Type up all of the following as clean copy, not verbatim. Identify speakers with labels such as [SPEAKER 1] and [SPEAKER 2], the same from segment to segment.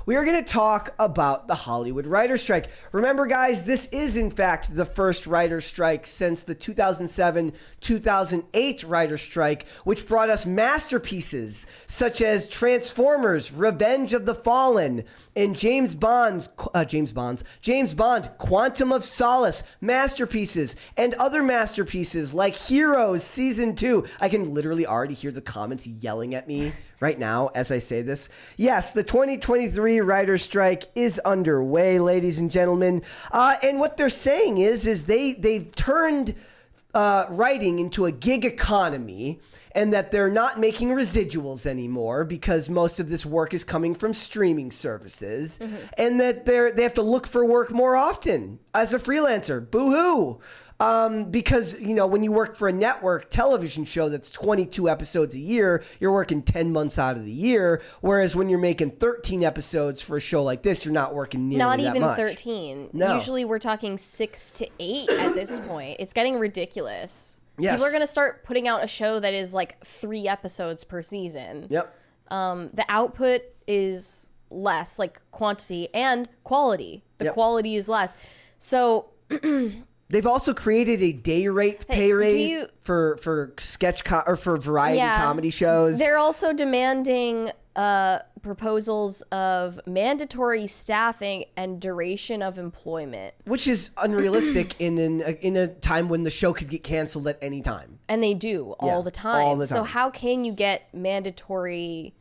[SPEAKER 1] we are going to talk about the Hollywood writer's strike. Remember, guys, this is, in fact, the first writer's strike since the 2007-2008 writer's strike, which brought us masterpieces such as Transformers, Revenge of the Fallen, and James Bond, Quantum of Solace, masterpieces, and other masterpieces like Heroes Season 2. I can literally already hear the comments yelling at me right now as I say this. Yes, the 2023 writer's strike is underway, ladies and gentlemen. And what they're saying is they've turned writing into a gig economy, and that they're not making residuals anymore because most of this work is coming from streaming services, and that they have to look for work more often as a freelancer. Boo-hoo. Because, you know, when you work for a network television show that's 22 episodes a year, you're working 10 months out of the year. Whereas when you're making 13 episodes for a show like this, you're not working nearly that much.
[SPEAKER 2] Not even 13. No. Usually we're talking 6 to 8 at this point. It's getting ridiculous. Yes. People are going to start putting out a show that is like 3 episodes per season.
[SPEAKER 1] Yep.
[SPEAKER 2] The output is less, like quantity and quality. The quality is less. So...
[SPEAKER 1] They've also created a day rate, pay rate for for variety comedy shows.
[SPEAKER 2] They're also demanding proposals of mandatory staffing and duration of employment,
[SPEAKER 1] which is unrealistic in a time when the show could get canceled at any time.
[SPEAKER 2] And they do all the time. All the time. So how can you get mandatory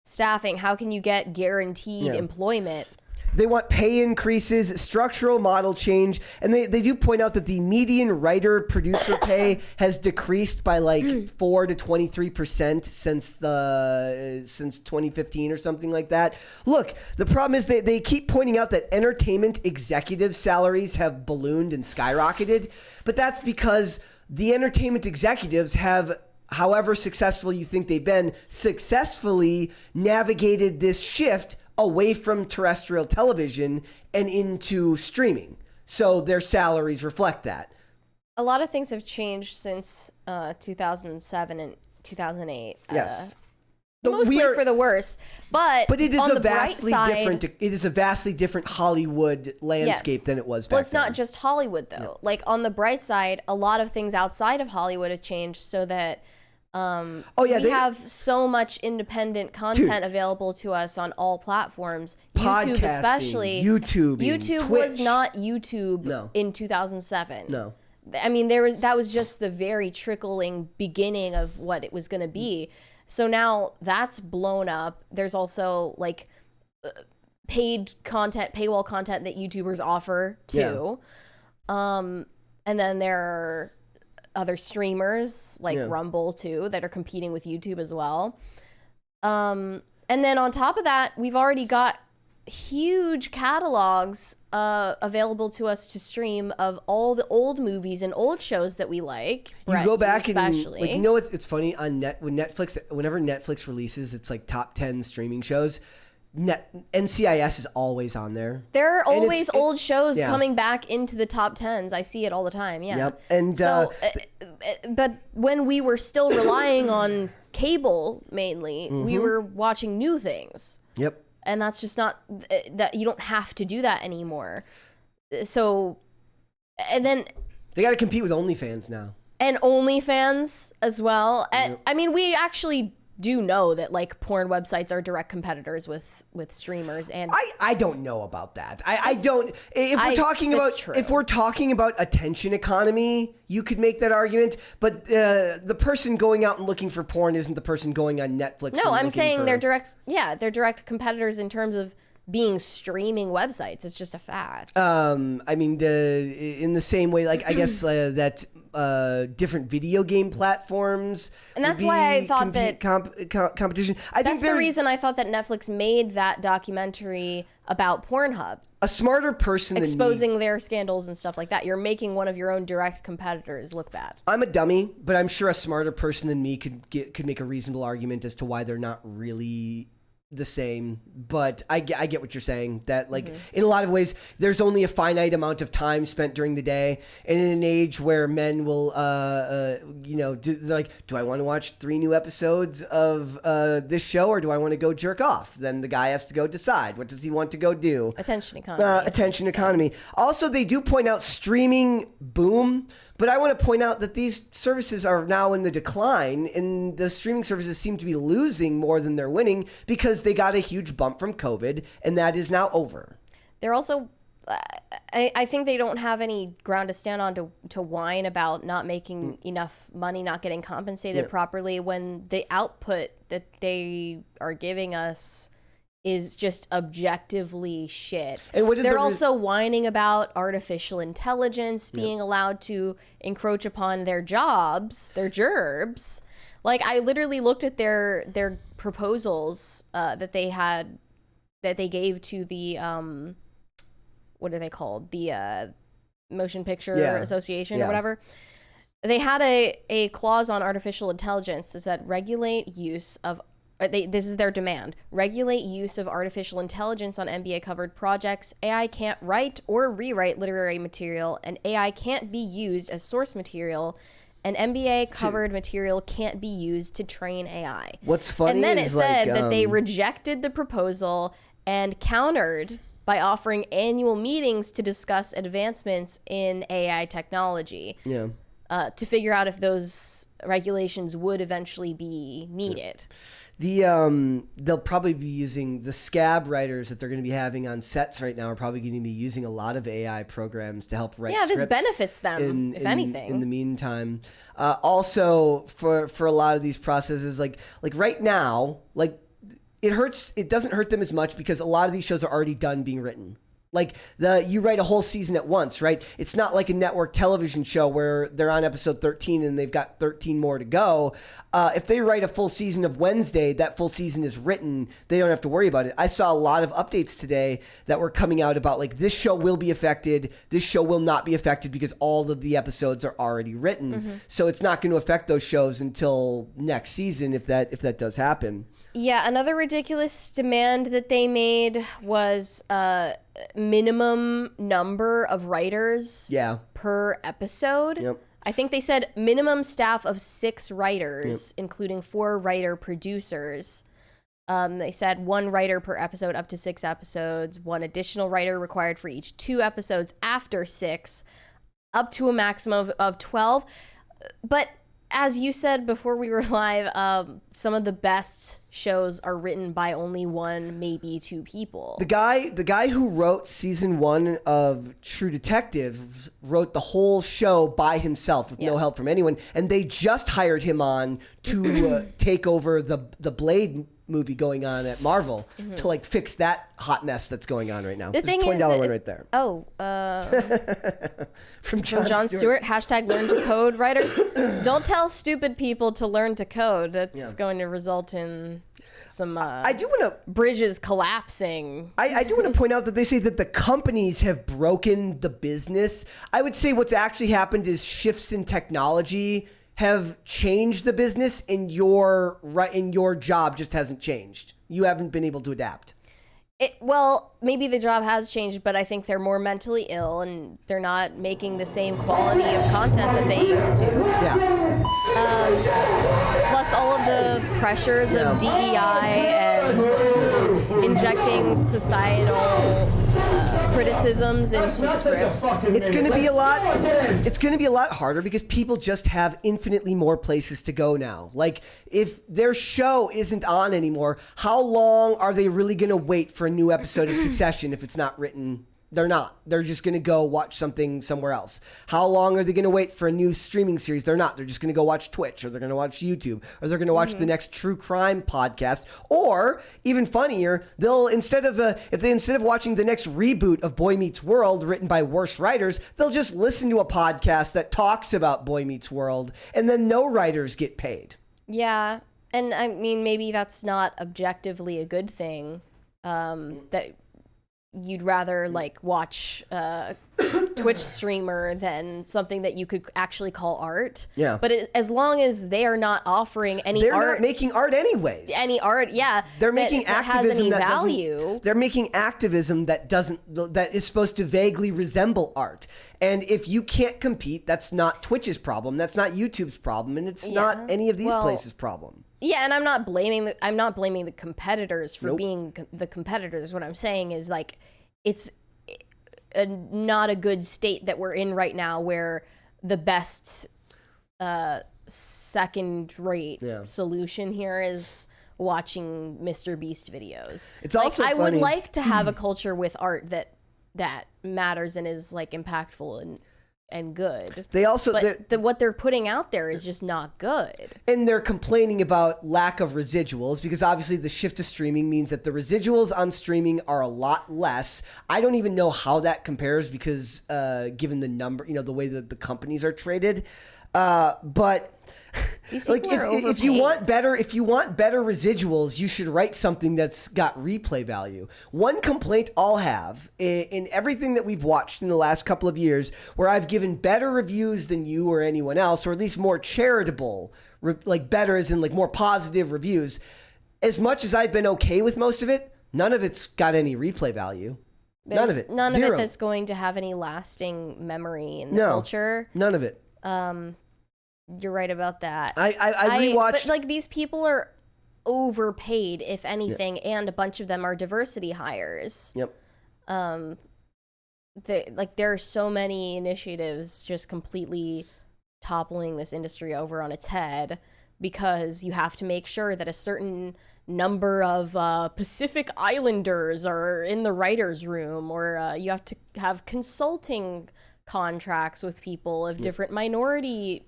[SPEAKER 2] staffing? How can you get guaranteed employment?
[SPEAKER 1] They want pay increases, structural model change, and they do point out that the median writer-producer pay has decreased by like 4 to 23% since 2015 or something like that. Look, the problem is they keep pointing out that entertainment executive salaries have ballooned and skyrocketed, but that's because the entertainment executives have, however successful you think they've been, successfully navigated this shift away from terrestrial television and into streaming. So their salaries reflect that.
[SPEAKER 2] A lot of things have changed since 2007 and 2008.
[SPEAKER 1] Yes.
[SPEAKER 2] Mostly for the worse. But
[SPEAKER 1] it is
[SPEAKER 2] on
[SPEAKER 1] a vastly different it is a vastly different Hollywood landscape than it was back then.
[SPEAKER 2] Well, it's not just Hollywood though. Yeah. Like on the bright side, a lot of things outside of Hollywood have changed so that we have so much independent content available to us on all platforms. YouTube especially. YouTube Twitch. Was not YouTube in 2007.
[SPEAKER 1] No.
[SPEAKER 2] I mean, that was just the very trickling beginning of what it was going to be. So now that's blown up. There's also like paid content, paywall content that YouTubers offer too. And then there are other streamers like Rumble too that are competing with YouTube as well. And then on top of that, we've already got huge catalogs available to us to stream of all the old movies and old shows that we like.
[SPEAKER 1] You go back especially. And like, you know it's funny on whenever Netflix releases its like top 10 streaming shows, NCIS is always on there.
[SPEAKER 2] There are always old shows coming back into the top 10s. I see it all the time. Yeah.
[SPEAKER 1] Yep. And
[SPEAKER 2] so, but when we were still relying on cable mainly, we were watching new things.
[SPEAKER 1] Yep.
[SPEAKER 2] And that's just not that you don't have to do that anymore. So, and then
[SPEAKER 1] they got to compete with OnlyFans now.
[SPEAKER 2] And OnlyFans as well. And I mean, we actually do know that like porn websites are direct competitors with streamers, and
[SPEAKER 1] I don't know about that. I don't. If we're talking about attention economy, you could make that argument. But the person going out and looking for porn isn't the person going on Netflix.
[SPEAKER 2] No, I'm saying they're direct. Yeah, they're direct competitors in terms of being streaming websites. It's just a fact.
[SPEAKER 1] I mean, in the same way, like I guess that different video game platforms,
[SPEAKER 2] and that's why I thought that
[SPEAKER 1] competition.
[SPEAKER 2] That's the reason I thought that Netflix made that documentary about Pornhub.
[SPEAKER 1] A smarter person
[SPEAKER 2] exposing their scandals and stuff like that. You're making one of your own direct competitors look bad.
[SPEAKER 1] I'm a dummy, but I'm sure a smarter person than me could make a reasonable argument as to why they're not really the same, but I get what you're saying, that like in a lot of ways there's only a finite amount of time spent during the day, and in an age where men will do I want to watch 3 new episodes of this show, or do I want to go jerk off? Then the guy has to go decide, what does he want to go do.
[SPEAKER 2] Attention economy.
[SPEAKER 1] Also, they do point out streaming boom, but I want to point out that these services are now in the decline, and the streaming services seem to be losing more than they're winning because they got a huge bump from COVID, and that is now over.
[SPEAKER 2] They're also, I think they don't have any ground to stand on to whine about not making enough money, not getting compensated properly, when the output that they are giving us is just objectively shit. And they're also whining about artificial intelligence being allowed to encroach upon their jobs, their gerbs. Like, I literally looked at their proposals that they gave to the what are they called? The Motion Picture Association or whatever. They had a clause on artificial intelligence that said regulate use of this is their demand. Regulate use of artificial intelligence on NBA covered projects. AI can't write or rewrite literary material, and AI can't be used as source material, and NBA covered material can't be used to train AI.
[SPEAKER 1] What's funny
[SPEAKER 2] and then
[SPEAKER 1] is
[SPEAKER 2] it said that they rejected the proposal and countered by offering annual meetings to discuss advancements in AI technology. To figure out if those regulations would eventually be needed.
[SPEAKER 1] They'll probably be using the scab writers that they're going to be having on sets right now are probably going to be using a lot of AI programs to help write scripts.
[SPEAKER 2] This benefits them, if anything.
[SPEAKER 1] In the meantime, also for a lot of these processes, like right now, like it doesn't hurt them as much because a lot of these shows are already done being written. Like you write a whole season at once, right? It's not like a network television show where they're on episode 13 and they've got 13 more to go. If they write a full season of Wednesday, that full season is written. They don't have to worry about it. I saw a lot of updates today that were coming out about like this show will be affected. This show will not be affected because all of the episodes are already written. So it's not going to affect those shows until next season if that does happen.
[SPEAKER 2] Yeah, another ridiculous demand that they made was minimum number of writers per episode. I think they said minimum staff of 6 writers, including 4 writer-producers. They said 1 writer per episode up to 6 episodes, 1 additional writer required for each 2 episodes after 6, up to a maximum of 12. But as you said before we were live, some of the best shows are written by only 1, maybe 2 people.
[SPEAKER 1] The guy who wrote season 1 of True Detective wrote the whole show by himself with no help from anyone, and they just hired him on to take over the Blade movie going on at Marvel to like fix that hot mess that's going on right now.
[SPEAKER 2] The thing
[SPEAKER 1] $20
[SPEAKER 2] is,
[SPEAKER 1] one right there.
[SPEAKER 2] From Jon Stewart. #learn to code writers. Don't tell stupid people to learn to code. That's going to result in some
[SPEAKER 1] I do want to
[SPEAKER 2] bridges collapsing.
[SPEAKER 1] I do want to point out that they say that the companies have broken the business. I would say what's actually happened is shifts in technology have changed the business, and your job just hasn't changed. You haven't been able to adapt.
[SPEAKER 2] Well, maybe the job has changed, but I think they're more mentally ill and they're not making the same quality of content that they used to.
[SPEAKER 1] Yeah.
[SPEAKER 2] Plus all of the pressures of DEI and injecting societal criticisms into scripts.
[SPEAKER 1] It's going to be a lot harder because people just have infinitely more places to go now. Like if their show isn't on anymore, how long are they really going to wait for a new episode of Succession if it's not written? They're not. They're just going to go watch something somewhere else. How long are they going to wait for a new streaming series? They're not. They're just going to go watch Twitch, or they're going to watch YouTube, or they're going to watch the next true crime podcast. Or even funnier, instead of watching the next reboot of Boy Meets World written by worse writers, they'll just listen to a podcast that talks about Boy Meets World, and then no writers get paid.
[SPEAKER 2] Yeah, and I mean maybe that's not objectively a good thing. That you'd rather like watch Twitch streamer than something that you could actually call art.
[SPEAKER 1] Yeah.
[SPEAKER 2] But as long as they are not offering any
[SPEAKER 1] They're
[SPEAKER 2] art,
[SPEAKER 1] not making art anyways.
[SPEAKER 2] any art, yeah,
[SPEAKER 1] They're making
[SPEAKER 2] that
[SPEAKER 1] activism
[SPEAKER 2] has any
[SPEAKER 1] that
[SPEAKER 2] value.
[SPEAKER 1] doesn't. They're making activism that is supposed to vaguely resemble art. And if you can't compete, that's not Twitch's problem. That's not YouTube's problem, and it's not any of these places' problem.
[SPEAKER 2] Yeah, and I'm not blaming the competitors for being the competitors. What I'm saying is like it's not a good state that we're in right now, where the best second-rate solution here is watching Mr. Beast videos.
[SPEAKER 1] It's also
[SPEAKER 2] I
[SPEAKER 1] funny.
[SPEAKER 2] would like to have a culture with art that matters and is like impactful and good.
[SPEAKER 1] They also,
[SPEAKER 2] but what they're putting out there is just not good.
[SPEAKER 1] and they're complaining about lack of residuals, because obviously the shift to streaming means that the residuals on streaming are a lot less. I don't even know how that compares, because given the number, the way that the companies are traded, but
[SPEAKER 2] These people are
[SPEAKER 1] if you
[SPEAKER 2] overpaid.
[SPEAKER 1] want better residuals, you should write something that's got replay value. One complaint I'll have in everything that we've watched in the last couple of years, where I've given better reviews than you or anyone else, or at least more charitable, like better as in like more positive reviews, as much as I've been okay with most of it, none of it's got any replay value. None of it.
[SPEAKER 2] None
[SPEAKER 1] Zero.
[SPEAKER 2] of it that's going to have any lasting memory in the culture.
[SPEAKER 1] None of it.
[SPEAKER 2] You're right about that.
[SPEAKER 1] I rewatched.
[SPEAKER 2] But like these people are overpaid, if anything, and a bunch of them are diversity hires.
[SPEAKER 1] Yep.
[SPEAKER 2] There are so many initiatives just completely toppling this industry over on its head, because you have to make sure that a certain number of Pacific Islanders are in the writer's room, or you have to have consulting contracts with people of different minority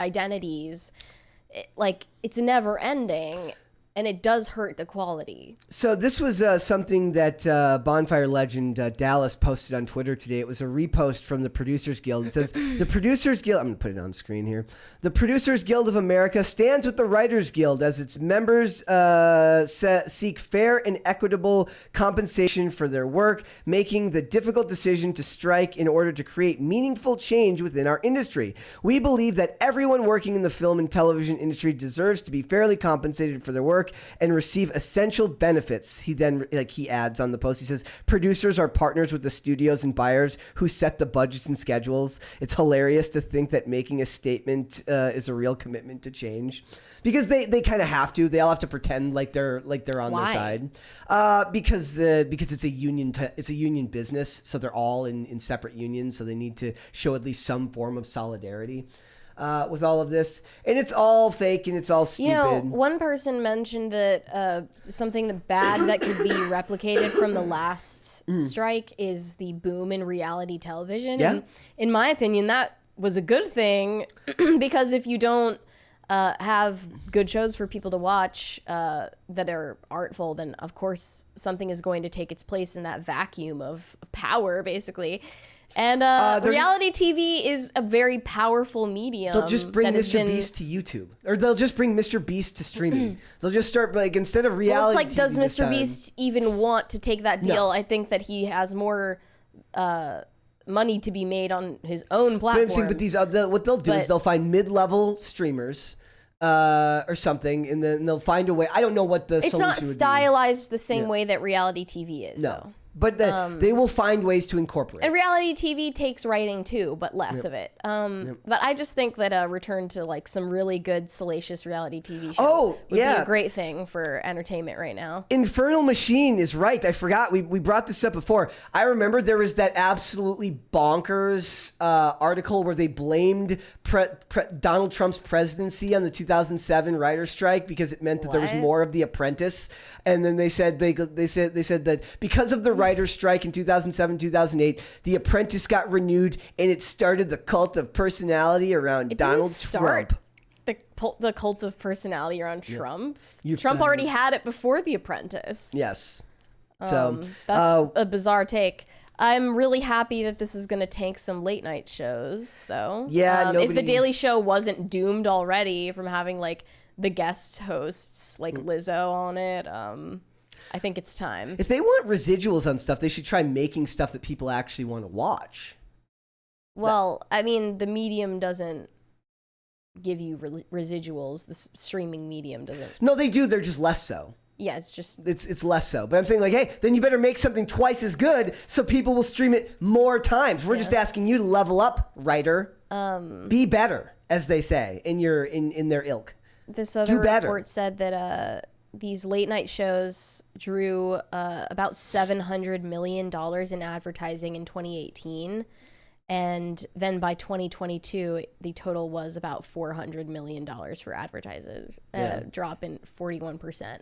[SPEAKER 2] identities. It's never ending, and it does hurt the quality.
[SPEAKER 1] So this was something that Bonfire Legend Dallas posted on Twitter today. It was a repost from the Producers Guild. It says, the Producers Guild, I'm going to put it on screen here. The Producers Guild of America stands with the Writers Guild as its members seek fair and equitable compensation for their work, making the difficult decision to strike in order to create meaningful change within our industry. We believe that everyone working in the film and television industry deserves to be fairly compensated for their work and receive essential benefits. He then, he adds on the post, he says, producers are partners with the studios and buyers who set the budgets and schedules. It's hilarious to think that making a statement is a real commitment to change, because they kind of have to. They all have to pretend like they're on
[SPEAKER 2] Why?
[SPEAKER 1] their side, because it's a union business, so they're all in separate unions, so they need to show at least some form of solidarity with all of this, and it's all fake and it's all stupid.
[SPEAKER 2] One person mentioned that something bad that could be replicated from the last strike is the boom in reality television.
[SPEAKER 1] Yeah.
[SPEAKER 2] And in my opinion, that was a good thing, because if you don't have good shows for people to watch that are artful, then of course something is going to take its place in that vacuum of power, basically. And reality TV is a very powerful medium.
[SPEAKER 1] They'll just bring Mr. Beast to YouTube, or they'll just bring Mr. Beast to streaming. They'll just start instead of reality.
[SPEAKER 2] Well, it's like,
[SPEAKER 1] TV
[SPEAKER 2] does Mr. Beast even want to take that deal?
[SPEAKER 1] No.
[SPEAKER 2] I think that he has more money to be made on his own
[SPEAKER 1] But I'm
[SPEAKER 2] platform.
[SPEAKER 1] saying, what they'll do is they'll find mid-level streamers or something, and then they'll find a way. I don't know what the
[SPEAKER 2] It's
[SPEAKER 1] solution
[SPEAKER 2] not
[SPEAKER 1] would be.
[SPEAKER 2] stylized the same way that reality TV is.
[SPEAKER 1] No.
[SPEAKER 2] Though.
[SPEAKER 1] But they will find ways to incorporate.
[SPEAKER 2] And reality TV takes writing too, but less of it. But I just think that a return to some really good salacious reality TV shows would be a great thing for entertainment right now.
[SPEAKER 1] Infernal Machine is right. I forgot. We brought this up before. I remember there was that absolutely bonkers article where they blamed Donald Trump's presidency on the 2007 writer's strike because it meant that there was
[SPEAKER 2] What?
[SPEAKER 1] more of The Apprentice. And then they said that because of the writer's strike in 2007, 2008, The Apprentice got renewed, and it started the cult of personality around Donald Trump.
[SPEAKER 2] The cult of personality around Trump.
[SPEAKER 1] You've
[SPEAKER 2] Trump
[SPEAKER 1] done
[SPEAKER 2] already
[SPEAKER 1] it.
[SPEAKER 2] had it before The Apprentice.
[SPEAKER 1] Yes. So
[SPEAKER 2] That's a bizarre take. I'm really happy that this is going to take some late night shows, though.
[SPEAKER 1] Yeah,
[SPEAKER 2] if The Daily Show wasn't doomed already from having the guest hosts like Lizzo on it, I think it's time.
[SPEAKER 1] if they want residuals on stuff, they should try making stuff that people actually want to watch.
[SPEAKER 2] Well, I mean, the medium doesn't give you residuals. The streaming medium doesn't.
[SPEAKER 1] No, they do. They're just less so.
[SPEAKER 2] Yeah, it's just
[SPEAKER 1] it's less so. But I'm saying, like, hey, then you better make something twice as good so people will stream it more times. We're just asking you to level up, writer. Be better, as they say in their ilk.
[SPEAKER 2] This other report said that these late night shows drew about $700 million in advertising in 2018. And then by 2022, the total was about $400 million for advertisers, drop in 41%.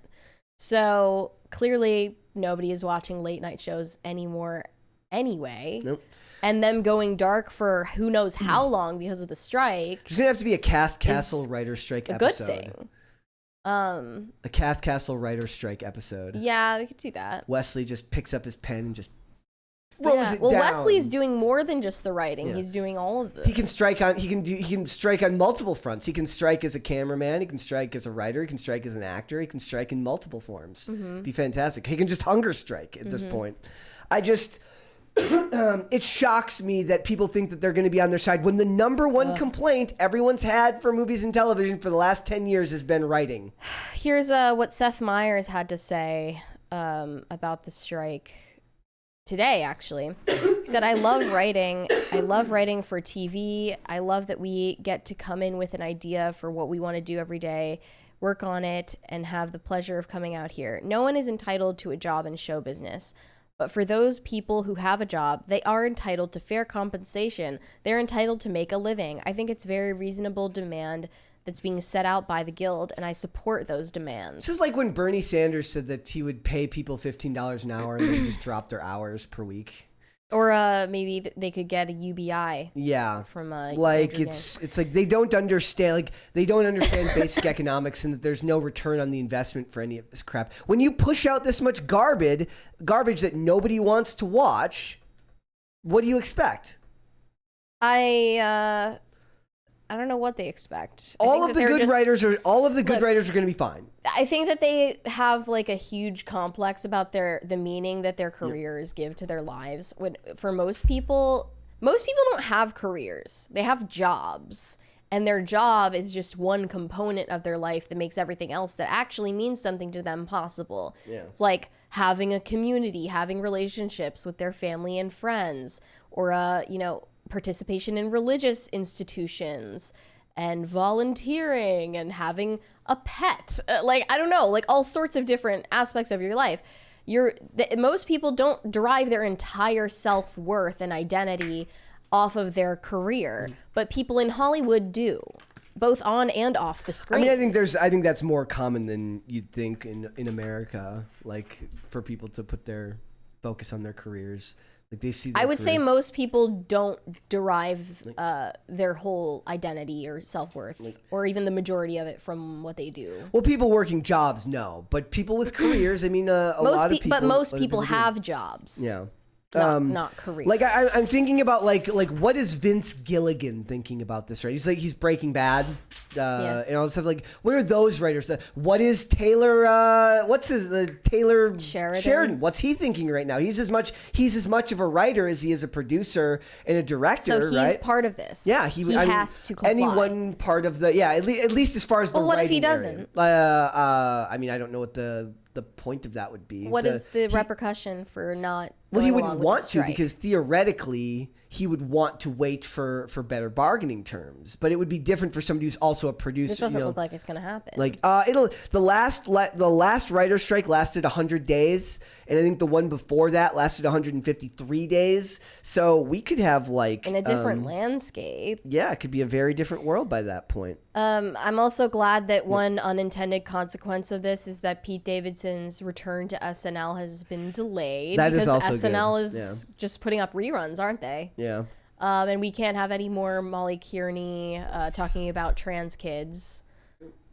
[SPEAKER 2] So clearly nobody is watching late night shows anymore anyway.
[SPEAKER 1] Nope.
[SPEAKER 2] And them going dark for who knows how long because of the strike.
[SPEAKER 1] There's going to have to be a Cast Castle writer strike episode.
[SPEAKER 2] Good thing.
[SPEAKER 1] A Cast Castle writer strike episode.
[SPEAKER 2] Yeah, we could do that.
[SPEAKER 1] Wesley just picks up his pen and just throws it down.
[SPEAKER 2] Well, Wesley's doing more than just the writing. Yeah. He's doing all of this.
[SPEAKER 1] He can strike on multiple fronts. He can strike as a cameraman, he can strike as a writer, he can strike as an actor, he can strike in multiple forms. Be fantastic. He can just hunger strike at this point. It shocks me that people think that they're going to be on their side when the number one complaint everyone's had for movies and television for the last 10 years has been writing.
[SPEAKER 2] Here's what Seth Meyers had to say about the strike today, actually. He said, I love writing. I love writing for TV. I love that we get to come in with an idea for what we want to do every day, work on it, and have the pleasure of coming out here. No one is entitled to a job in show business. But for those people who have a job, they are entitled to fair compensation. They're entitled to make a living. I think it's very reasonable demand that's being set out by the Guild, and I support those demands.
[SPEAKER 1] This is like when Bernie Sanders said that he would pay people $15 an hour and then just drop their hours per week.
[SPEAKER 2] Or maybe they could get a UBI.
[SPEAKER 1] Yeah,
[SPEAKER 2] from
[SPEAKER 1] like it's like they don't understand basic economics and that there's no return on the investment for any of this crap. When you push out this much garbage that nobody wants to watch, what do you expect?
[SPEAKER 2] I don't know what they expect.
[SPEAKER 1] All of the good writers are going to be fine.
[SPEAKER 2] I think that they have like a huge complex about the meaning that their careers give to their lives. For most people don't have careers. They have jobs. And their job is just one component of their life that makes everything else that actually means something to them possible. Yeah. It's like having a community, having relationships with their family and friends, or participation in religious institutions and volunteering and having a pet. I don't know, like all sorts of different aspects of your life. Most people don't derive their entire self-worth and identity off of their career, but people in Hollywood do, both on and off the screen.
[SPEAKER 1] I mean, I think that's more common than you'd think in America, like for people to put their focus on their careers. Like they see
[SPEAKER 2] I would say most people don't derive their whole identity or self-worth, or even the majority of it from what they do.
[SPEAKER 1] Well, people working jobs, no. But people with careers, I mean, lot of people...
[SPEAKER 2] But most people have jobs.
[SPEAKER 1] Yeah.
[SPEAKER 2] Not careers.
[SPEAKER 1] Like I'm thinking about like what is Vince Gilligan thinking about this, right? He's Breaking Bad,
[SPEAKER 2] yes.
[SPEAKER 1] And all this stuff. Like, what are those writers? What is Taylor? What's his Taylor Sheridan? What's he thinking right now? He's as much of a writer as he is a producer and a director.
[SPEAKER 2] So he's part of this.
[SPEAKER 1] Yeah,
[SPEAKER 2] he has to comply.
[SPEAKER 1] Any one part of the at least as far as the writing.
[SPEAKER 2] Well, what if he doesn't?
[SPEAKER 1] I mean, I don't know what the point of that would be.
[SPEAKER 2] What is the repercussion for not?
[SPEAKER 1] Well, he wouldn't want to, because theoretically he would want to wait for better bargaining terms. But it would be different for somebody who's also a producer.
[SPEAKER 2] This doesn't look like it's going to happen.
[SPEAKER 1] Like the last writer's strike lasted 100 days, and I think the one before that lasted 153 days. So we could have like
[SPEAKER 2] in a different landscape.
[SPEAKER 1] Yeah, it could be a very different world by that point.
[SPEAKER 2] I'm also glad that one unintended consequence of this is that Pete Davidson's return to SNL has been delayed.
[SPEAKER 1] That is also
[SPEAKER 2] SNL is just putting up reruns, aren't they?
[SPEAKER 1] Yeah.
[SPEAKER 2] And we can't have any more Molly Kearney talking about trans kids.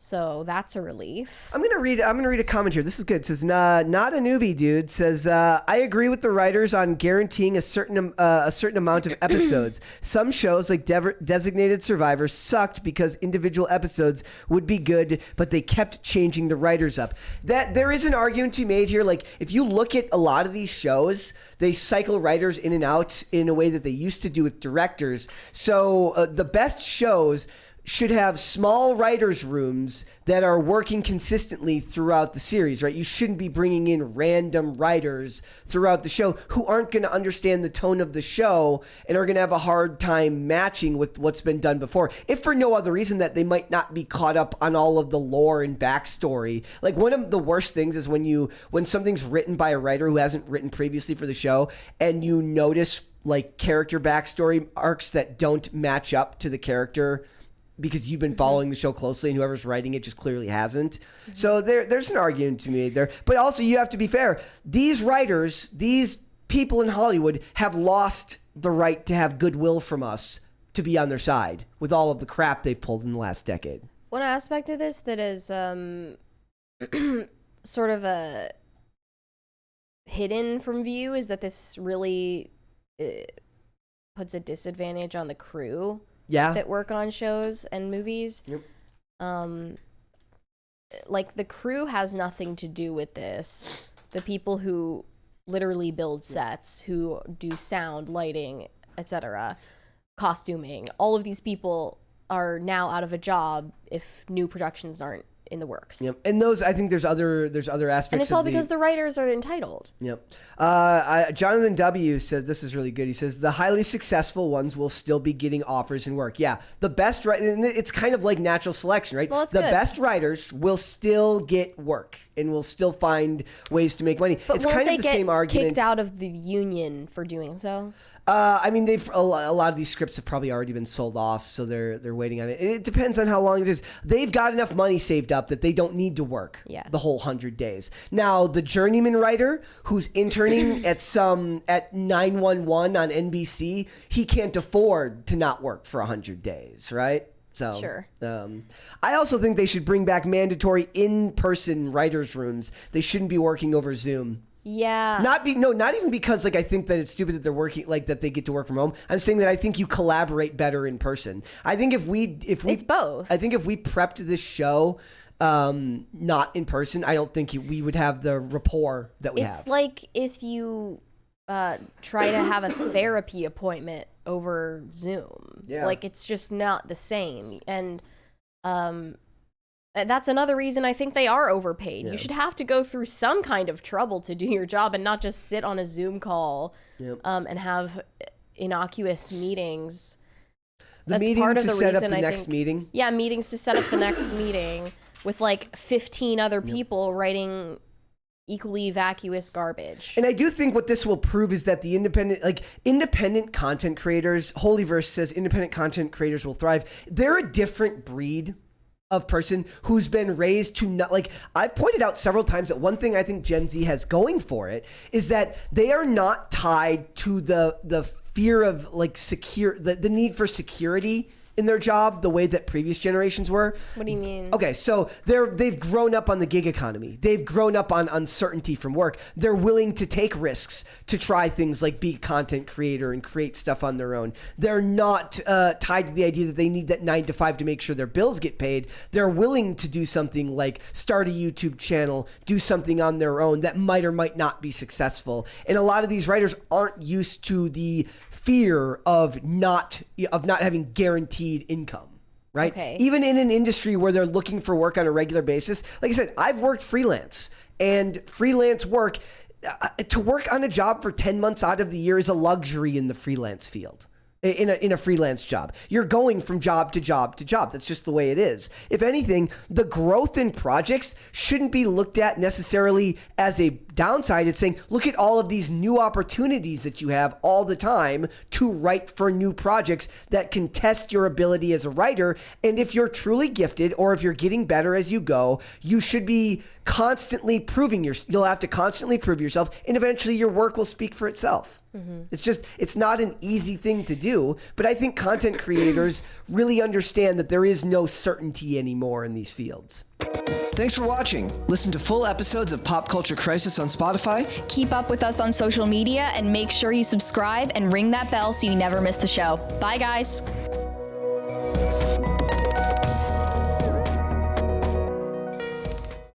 [SPEAKER 2] So that's a relief.
[SPEAKER 1] I'm gonna read a comment here. This is good. It says, not a newbie, dude. Says, I agree with the writers on guaranteeing a certain amount of episodes. Some shows like Designated Survivor sucked because individual episodes would be good, but they kept changing the writers up. That there is an argument to be made here. Like if you look at a lot of these shows, they cycle writers in and out in a way that they used to do with directors. So the best shows should have small writers' rooms that are working consistently throughout the series, right? You shouldn't be bringing in random writers throughout the show who aren't going to understand the tone of the show and are going to have a hard time matching with what's been done before. If for no other reason that they might not be caught up on all of the lore and backstory. Like one of the worst things is when something's written by a writer who hasn't written previously for the show and you notice like character backstory arcs that don't match up to the character because you've been following the show closely and whoever's writing it just clearly hasn't. So there's an argument to be made there. But also you have to be fair. These writers, these people in Hollywood have lost the right to have goodwill from us to be on their side with all of the crap they've pulled in the last decade.
[SPEAKER 2] One aspect of this that is sort of a hidden from view is that this really puts a disadvantage on the crew.
[SPEAKER 1] Yeah.
[SPEAKER 2] That work on shows and movies.
[SPEAKER 1] Yep.
[SPEAKER 2] Like the crew has nothing to do with this. The people who literally build sets, who do sound, lighting, etc., costuming, all of these people are now out of a job if new productions aren't in the works.
[SPEAKER 1] Yep. And those, I think there's other aspects.
[SPEAKER 2] And it's all because the writers are entitled.
[SPEAKER 1] Yep. Jonathan W. says, this is really good. He says, the highly successful ones will still be getting offers and work. Yeah. The best, and it's kind of like natural selection, right?
[SPEAKER 2] Well, it's
[SPEAKER 1] the
[SPEAKER 2] good.
[SPEAKER 1] best writers will still get work and will still find ways to make money.
[SPEAKER 2] But
[SPEAKER 1] it's
[SPEAKER 2] won't
[SPEAKER 1] kind
[SPEAKER 2] they
[SPEAKER 1] of the
[SPEAKER 2] get
[SPEAKER 1] same argument.
[SPEAKER 2] kicked out of the union for doing so?
[SPEAKER 1] I mean, a lot of these scripts have probably already been sold off, so they're waiting on it. It depends on how long it is. They've got enough money saved up that they don't need to work the whole 100 days. Now, the journeyman writer who's interning at 911 on NBC, he can't afford to not work for 100 days, right? So,
[SPEAKER 2] sure.
[SPEAKER 1] I also think they should bring back mandatory in-person writers' rooms. They shouldn't be working over Zoom.
[SPEAKER 2] Yeah.
[SPEAKER 1] Not even because like I think that it's stupid that they're working like that they get to work from home. I'm saying that I think you collaborate better in person. I think if we
[SPEAKER 2] it's both.
[SPEAKER 1] I think if we prepped this show not in person, I don't think we would have the rapport that we have.
[SPEAKER 2] It's like if you try to have a therapy appointment over Zoom.
[SPEAKER 1] Yeah.
[SPEAKER 2] Like it's just not the same. And that's another reason I think they are overpaid.
[SPEAKER 1] Yeah.
[SPEAKER 2] You should have to go through some kind of trouble to do your job and not just sit on a Zoom call and have innocuous meetings.
[SPEAKER 1] That's meeting part of the set reason up the next meeting?
[SPEAKER 2] Yeah, meetings to set up the next meeting with like 15 other people writing equally vacuous garbage.
[SPEAKER 1] And I do think what this will prove is that the independent content creators, Holyverse says independent content creators will thrive. They're a different breed of person who's been raised to not, like I've pointed out several times that one thing I think Gen Z has going for it is that they are not tied to the fear of like the need for security in their job the way that previous generations were.
[SPEAKER 2] What do you mean?
[SPEAKER 1] Okay, so they've grown up on the gig economy. They've grown up on uncertainty from work. They're willing to take risks to try things like be a content creator and create stuff on their own. They're not tied to the idea that they need that 9 to 5 to make sure their bills get paid. They're willing to do something like start a YouTube channel, do something on their own that might or might not be successful. And a lot of these writers aren't used to the fear of not having guaranteed income, right?
[SPEAKER 2] Okay.
[SPEAKER 1] Even in an industry where they're looking for work on a regular basis. Like I said, I've worked freelance, and freelance work, to work on a job for 10 months out of the year is a luxury in the freelance field. In a freelance job, you're going from job to job to job. That's just the way it is. If anything, the growth in projects shouldn't be looked at necessarily as a downside, it's saying, look at all of these new opportunities that you have all the time to write for new projects that can test your ability as a writer. And if you're truly gifted, or if you're getting better as you go, you should be constantly you'll have to constantly prove yourself, and eventually your work will speak for itself. It's not an easy thing to do, but I think content creators really understand that there is no certainty anymore in these fields. Thanks for watching. Listen to full episodes of Pop Culture Crisis on Spotify.
[SPEAKER 3] Keep up with us on social media and make sure you subscribe and ring that bell so you never miss the show. Bye, guys.